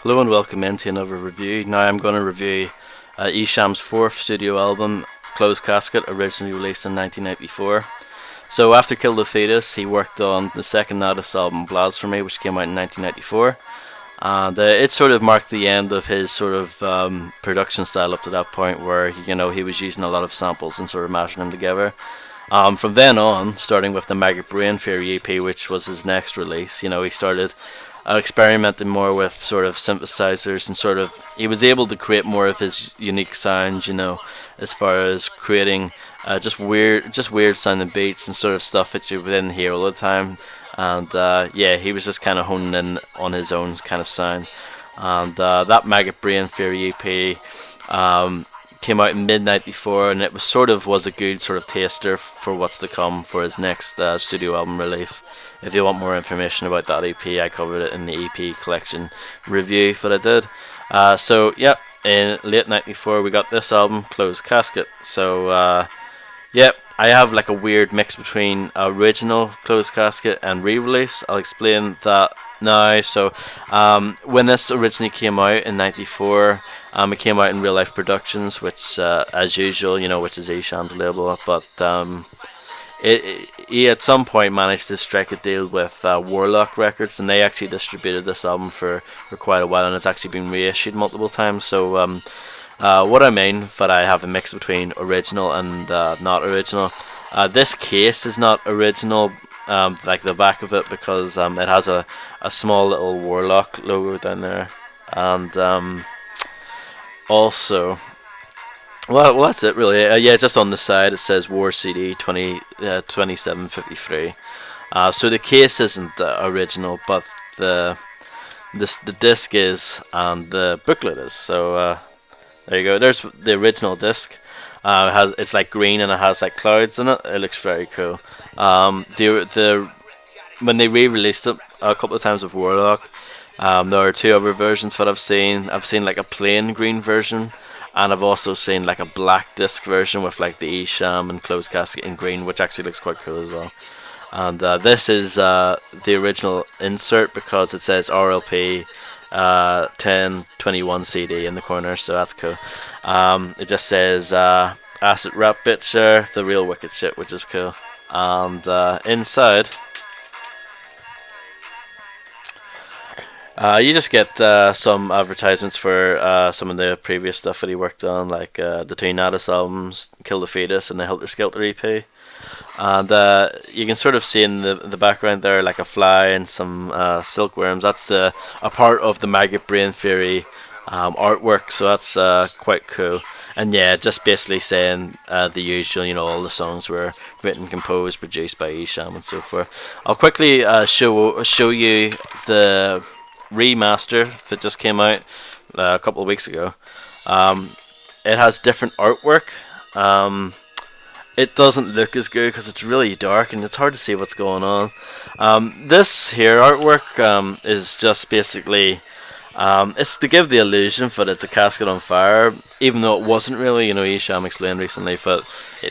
Hello and welcome into another review. Now I'm going to review Esham's fourth studio album, Closed Casket, originally released in 1994. So after Kill the Fetus, he worked on the second Natus album, Blasphemy, which came out in 1994. And it sort of marked the end of his sort of production style up to that point, where he was using a lot of samples and sort of mashing them together. From then on, starting with the Maggot Brain Theory EP, which was his next release, he started experimenting more with sort of synthesizers and sort of he was able to create more of his unique sounds, as far as creating just weird sounding beats and sort of stuff that you didn't hear all the time. And yeah, he was just kind of honing in on his own kind of sound. And that Maggot Brain Theory EP came out in mid '94, and it was a good sort of taster for what's to come for his next studio album release. If you want more information about that EP, I covered it in the EP collection review that I did. So yeah, in late '94 we got this album, Closed Casket. So yeah, I have like a weird mix between original Closed Casket and re-release. I'll explain that now. So when this originally came out in '94. It came out in Real Life Productions, which, as usual, which is Esham's label. But he at some point managed to strike a deal with Warlock Records, and they actually distributed this album for quite a while, and it's actually been reissued multiple times. So what I mean, that I have a mix between original and not original. This case is not original, like the back of it, because it has a small little Warlock logo down there, and also, well, that's it really. Yeah, just on the side it says War CD 2753. So the case isn't it's but the disc is, and the booklet is. So there you go. There's the original disc. It's like green and it has like clouds in it. It looks very cool. The when they re-released it a couple of times with Warlock. There are two other versions that I've seen. I've seen like a plain green version, and I've also seen like a black disc version with like the Esham and Closed Casket in green, which actually looks quite cool as well. And this is the original insert, because it says RLP 1021 CD in the corner, so that's cool. It just says acid rap bitcher, the real wicked shit, which is cool. And inside, you just get some advertisements for some of the previous stuff that he worked on, like the two Natus albums, Kill the Fetus and the Helter Skelter EP. And you can sort of see in the background there like a fly and some silkworms. That's a part of the Maggot Brain Theory artwork, so that's quite cool. And yeah, just basically saying the usual, all the songs were written, composed, produced by Esham and so forth. I'll quickly show you the remaster that just came out a couple of weeks ago. It has different artwork. It doesn't look as good because it's really dark and it's hard to see what's going on. This here artwork is just basically it's to give the illusion that it's a casket on fire, even though it wasn't really. Esham explained recently that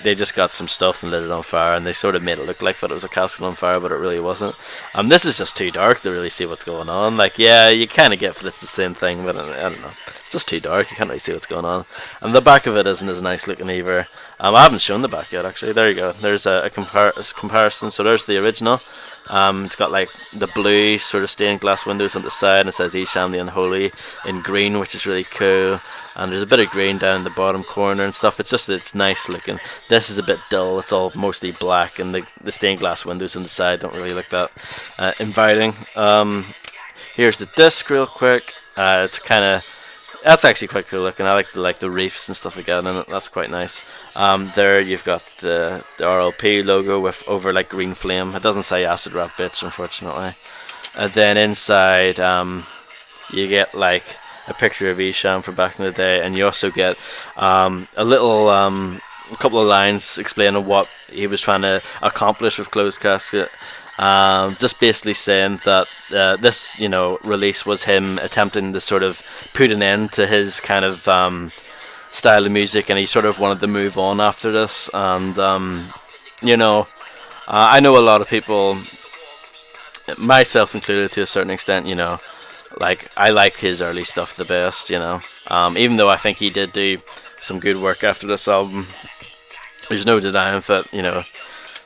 they just got some stuff and lit it on fire, and they sort of made it look like that it was a casket on fire, but it really wasn't. This is just too dark to really see what's going on. Like, yeah, you kind of get that it's the same thing, but I don't know. It's just too dark. You can't really see what's going on. And the back of it isn't as nice looking either. I haven't shown the back yet, actually. There you go. There's a comparison. So there's the original. It's got like the blue sort of stained glass windows on the side, and it says Esham the Unholy in green, which is really cool. And there's a bit of green down in the bottom corner and stuff. It's just that it's nice looking. This is a bit dull. It's all mostly black, and the stained glass windows on the side don't really look that inviting. Here's the disc real quick. That's actually quite cool looking. I like the reefs and stuff like that in it. That's quite nice. There you've got the RLP logo with over like green flame. It doesn't say acid rap bitch, unfortunately. And then inside you get like a picture of Esham from back in the day, and you also get a couple of lines explaining what he was trying to accomplish with Closed Casket. Just basically saying that this, release was him attempting to sort of put an end to his kind of style of music, and he sort of wanted to move on after this. And I know a lot of people, myself included to a certain extent, Like I like his early stuff the best, you know. Even though I think he did do some good work after this album, there's no denying that, you know,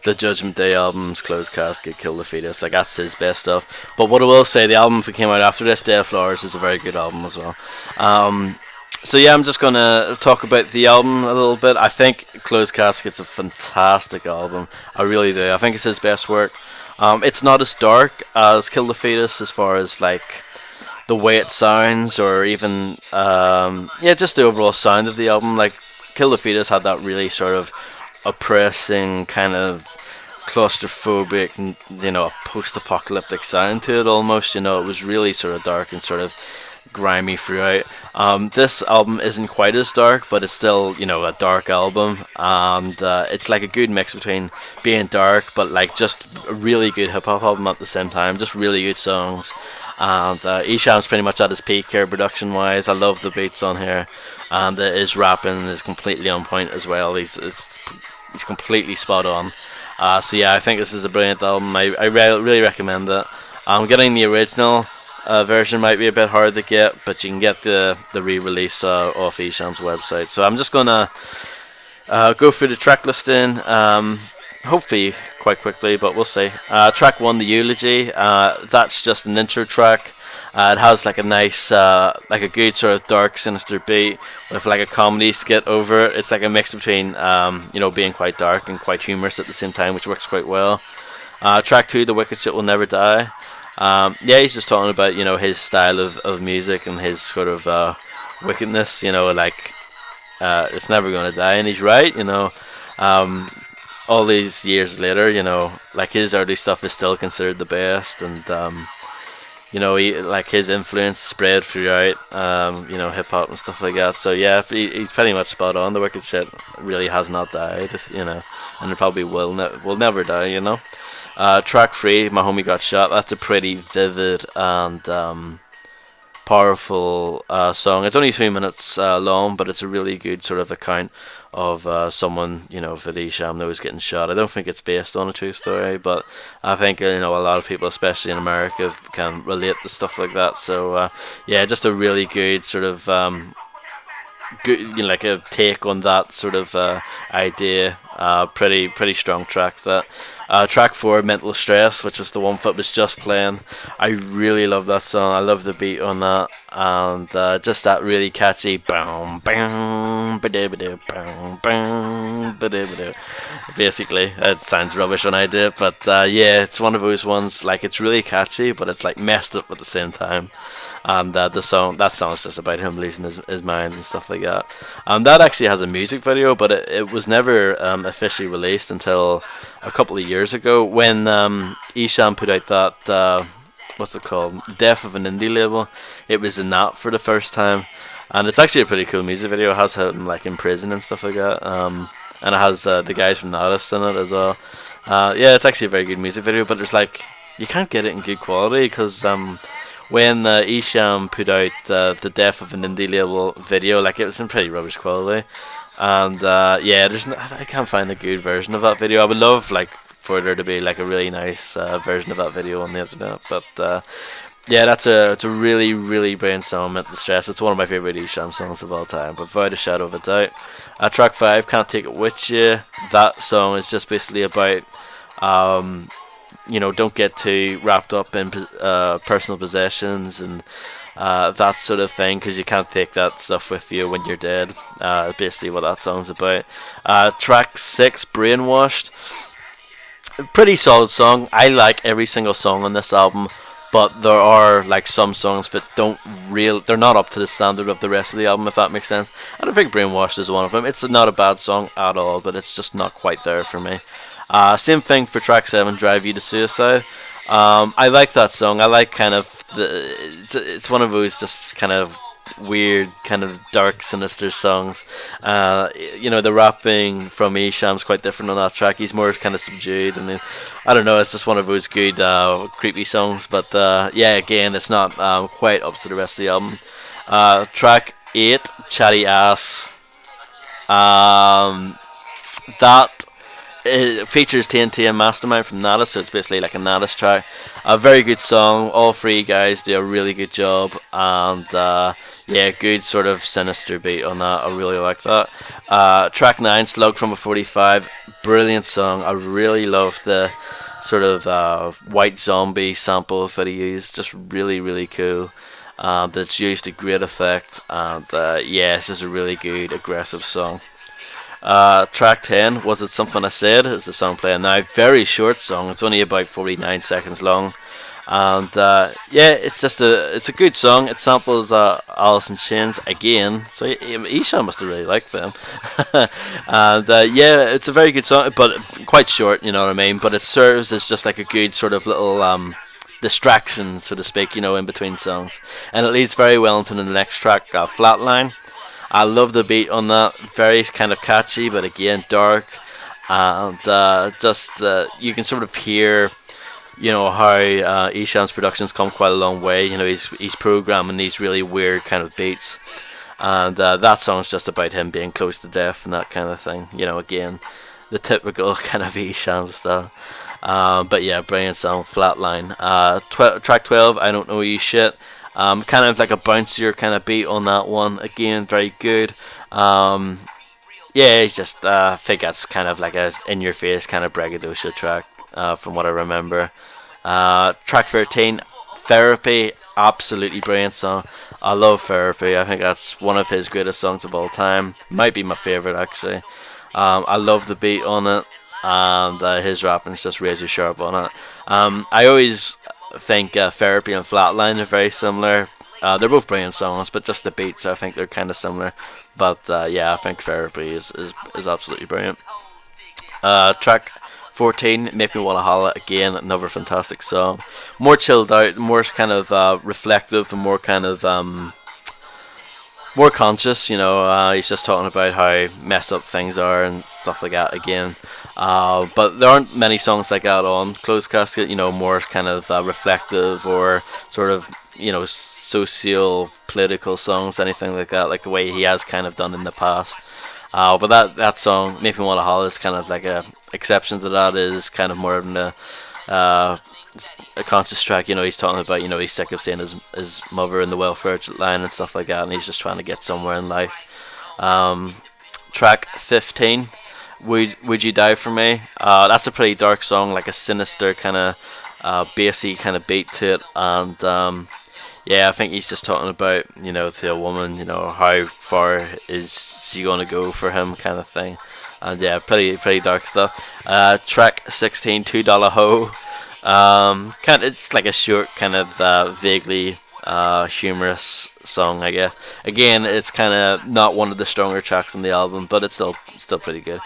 the Judgment Day albums, Closed Casket, Kill the Fetus, like that's his best stuff. But what I will say, the album that came out after this, Day of Flowers, is a very good album as well. Um, so yeah, I'm just gonna talk about the album a little bit. I think Closed Casket's a fantastic album. I really do. I think it's his best work. It's not as dark as Kill the Fetus as far as like the way it sounds, or even yeah, just the overall sound of the album. Like Kill the Fetus had that really sort of oppressing kind of claustrophobic, you know, post-apocalyptic sound to it almost. You know, it was really sort of dark and sort of grimy throughout. This album isn't quite as dark, but it's still, you know, a dark album, and it's like a good mix between being dark but like just a really good hip hop album at the same time. Just really good songs. And Esham's pretty much at his peak here production wise. I love the beats on here, and his rapping is completely on point as well. He's completely spot on. So yeah, I think this is a brilliant album. I really recommend it. Getting the original version might be a bit hard to get, but you can get the re-release off Esham's website. So I'm just gonna go through the track listing. Hopefully quite quickly, but we'll see. Track 1, The Eulogy. That's just an intro track. It has like a nice, like a good sort of dark, sinister beat with like a comedy skit over it. It's like a mix between, you know, being quite dark and quite humorous at the same time, which works quite well. Track 2, The Wicked Shit Will Never Die. Yeah, he's just talking about, you know, his style of music and his sort of wickedness. You know, like it's never gonna die, and he's right. You know. All these years later, you know, like his early stuff is still considered the best, and you know, like his influence spread throughout, you know, hip hop and stuff like that. So yeah, he's pretty much spot on. The Wicked Shit really has not died, you know, and it probably will never die, you know. Track 3, My Homie Got Shot. That's a pretty vivid and powerful song. It's only 3 minutes long, but it's a really good sort of account of someone, you know, that Esham knows getting shot. I don't think it's based on a true story, but I think, you know, a lot of people, especially in America, can relate to stuff like that. So yeah, just a really good sort of good, you know, like a take on that sort of idea. Pretty strong track. That track 4, Mental Stress, which was the one that was just playing. I really love that song. I love the beat on that, and just that really catchy boom boom ba-da-ba-da, boom boom ba-da-ba-da. Basically, it sounds rubbish when I do it, but yeah, it's one of those ones, like, it's really catchy, but it's like messed up at the same time. And that song's just about him losing his mind and stuff like that. That actually has a music video, but it was never officially released until a couple of years ago when Esham put out that what's it called, Death of an Indie Label. It was in that for the first time, and it's actually a pretty cool music video. It has him like in prison and stuff like that, and it has the guys from Nodist in it as well. Yeah, it's actually a very good music video, but there's like, you can't get it in good quality because when Esham put out the Death of an Indie Label video, like, it was in pretty rubbish quality, and yeah, I can't find a good version of that video. I would love, like, for there to be like a really nice version of that video on the internet, but yeah, it's a really brilliant song, Mental Stress. It's one of my favourite Esham songs of all time, but without a shadow of a doubt. Track 5, Can't Take It With You. That song is just basically about you know, don't get too wrapped up in personal possessions and that sort of thing, because you can't take that stuff with you when you're dead. Basically what that song's about. Track 6, Brainwashed. Pretty solid song. I like every single song on this album, but there are like some songs that they're not up to the standard of the rest of the album, if that makes sense. And I think Brainwashed is one of them. It's not a bad song at all, but it's just not quite there for me. Same thing for track 7, Drive You to Suicide. I like that song. I like kind of it's one of those just kind of weird, kind of dark, sinister songs. You know, the rapping from Esham's quite different on that track. He's more kind of subdued, and I don't know, it's just one of those good creepy songs. But yeah, again, it's not quite up to the rest of the album. Track 8, Chatty Ass. That it features TNT and Mastermind from Nadas, so it's basically like a Nadas track. A very good song. All three guys do a really good job, and yeah, good sort of sinister beat on that. I really like that. Track 9, Slug from a 45, brilliant song. I really love the sort of white zombie sample that he used. Just really, really cool. That's used to great effect, and yeah, it's just a really good aggressive song. Track 10, Was It Something I Said, is the song playing now. Very short song, it's only about 49 seconds long. And yeah, it's a good song. It samples Alice in Chains again, so Esham must have really liked them. And yeah, it's a very good song, but quite short, you know what I mean. But it serves as just like a good sort of little distraction, so to speak, you know, in between songs. And it leads very well into the next track, Flatline. I love the beat on that. Very kind of catchy, but again dark, and just you can sort of hear, you know, how Esham's productions come quite a long way. You know, he's programming these really weird kind of beats, and that song's just about him being close to death and that kind of thing. You know, again, the typical kind of Esham stuff. But yeah, brilliant song, Flatline. Track 12, I Don't Know You Shit. Kind of like a bouncier kind of beat on that one. Again, very good. Yeah, it's just I think that's kind of like a in-your-face kind of braggadocio track, from what I remember. Track 13, Therapy, absolutely brilliant song. I love Therapy. I think that's one of his greatest songs of all time. Might be my favorite actually. I love the beat on it, and his rapping is just razor sharp on it. I always think Therapy and Flatline are very similar. They're both brilliant songs, but just the beats, I think they're kind of similar. But yeah, I think Therapy is absolutely brilliant. Track 14, Make Me Wanna Holla, again, another fantastic song. More chilled out, more kind of reflective, and more kind of more conscious, you know. He's just talking about how messed up things are and stuff like that again. But there aren't many songs like that on Closed Casket, you know, more kind of reflective or sort of, you know, social political songs, anything like that, like the way he has kind of done in the past. But that song, Make Me Wanna Holler, is kind of like a exception to that. Is kind of more of a conscious track. You know, he's talking about, you know, he's sick of seeing his mother in the welfare line and stuff like that, and he's just trying to get somewhere in life. Track 15, Would You Die For Me? That's a pretty dark song, like a sinister kind of bassy kind of beat to it, and yeah, I think he's just talking about, you know, to a woman, you know, how far is she going to go for him, kind of thing. And yeah, pretty dark stuff. Track 16, $2 Ho. It's like a short, kind of vaguely humorous song, I guess. Again, it's kind of not one of the stronger tracks on the album, but it's still pretty good.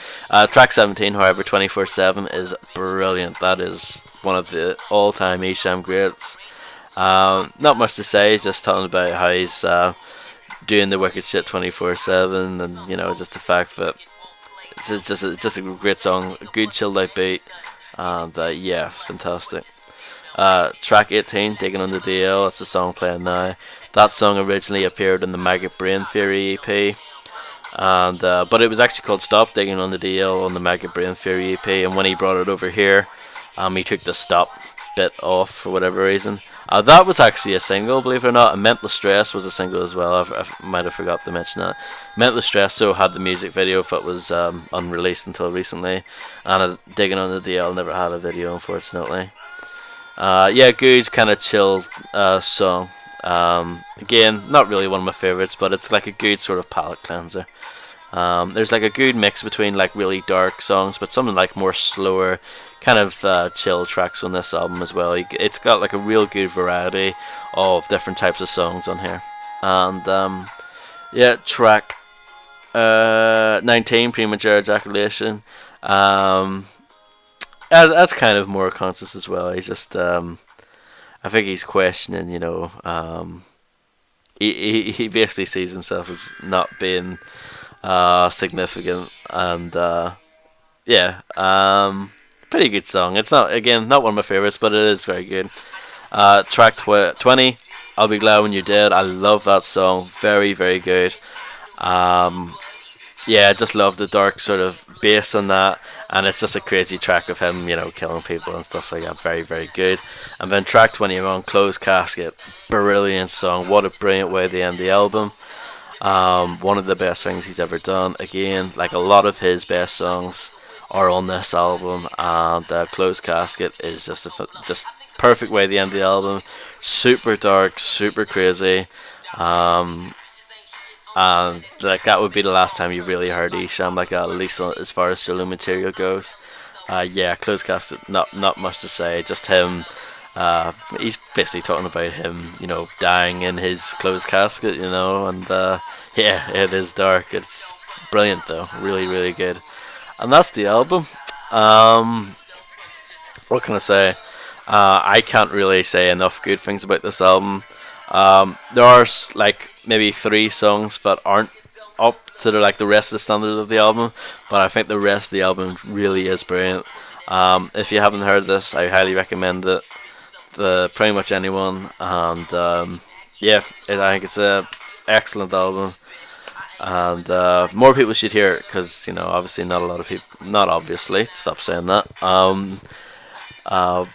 Track 17, however, 24/7 is brilliant. That is one of the all-time Esham greats. Not much to say. He's just talking about how he's doing the wicked shit 24/7, and you know, just the fact that it's just a great song, a good chilled out beat, and yeah, fantastic. Track 18, Digging on the DL. That's the song playing now. That song originally appeared in the Maggot Brain Theory EP, and but it was actually called Stop Digging on the DL on the Maggot Brain Theory EP. And when he brought it over here, he took the stop bit off for whatever reason. That was actually a single, believe it or not. And Mental Stress was a single as well. I might have forgot to mention that. Mental Stress so had the music video, if it was unreleased until recently. And Digging on the DL never had a video, unfortunately. Yeah, good kind of chill song. Again, not really one of my favorites, but it's like a good sort of palate cleanser. There's like a good mix between like really dark songs, but something like more slower, kind of chill tracks on this album as well. It's got like a real good variety of different types of songs on here. And yeah, track 19, Premature Ejaculation. That's kind of more conscious as well. He's just I think he's questioning, you know, he basically sees himself as not being significant, and yeah, pretty good song. It's not one of my favorites, but it is very good. Track 20, I'll Be Glad When You're Dead. I love that song, very very good. Yeah, I just love the dark sort of bass on that, and it's just a crazy track of him, killing people and stuff like that. Very, very good. And then track 21, Closed Casket, brilliant song. What a brilliant way to end the album. One of the best things he's ever done. Again, like a lot of his best songs are on this album, and Closed Casket is just perfect way to end the album. Super dark, super crazy. Um, and like that would be the last time you really heard Esham, like at least as far as solo material goes. Yeah, Closed Casket, not much to say. Just him. He's basically talking about him, dying in his closed casket, and yeah, it is dark. It's brilliant though, really, really good. And that's the album. Um, what can I say? I can't really say enough good things about this album. There are like maybe three songs that aren't up to like the rest of the standard of the album, but I think the rest of the album really is brilliant. If you haven't heard this, I highly recommend it to pretty much anyone, and yeah, I think it's a excellent album, and more people should hear it because obviously not a lot of people, not obviously, stop saying that. Uh,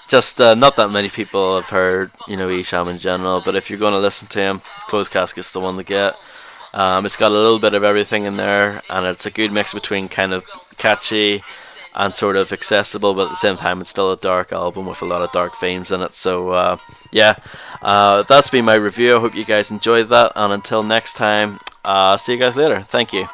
just not that many people have heard, Esham in general. But if you're going to listen to him, Closed Casket's the one to get. It's got a little bit of everything in there, and it's a good mix between kind of catchy and sort of accessible, but at the same time, it's still a dark album with a lot of dark themes in it. So yeah, that's been my review. I hope you guys enjoyed that, and until next time, see you guys later. Thank you.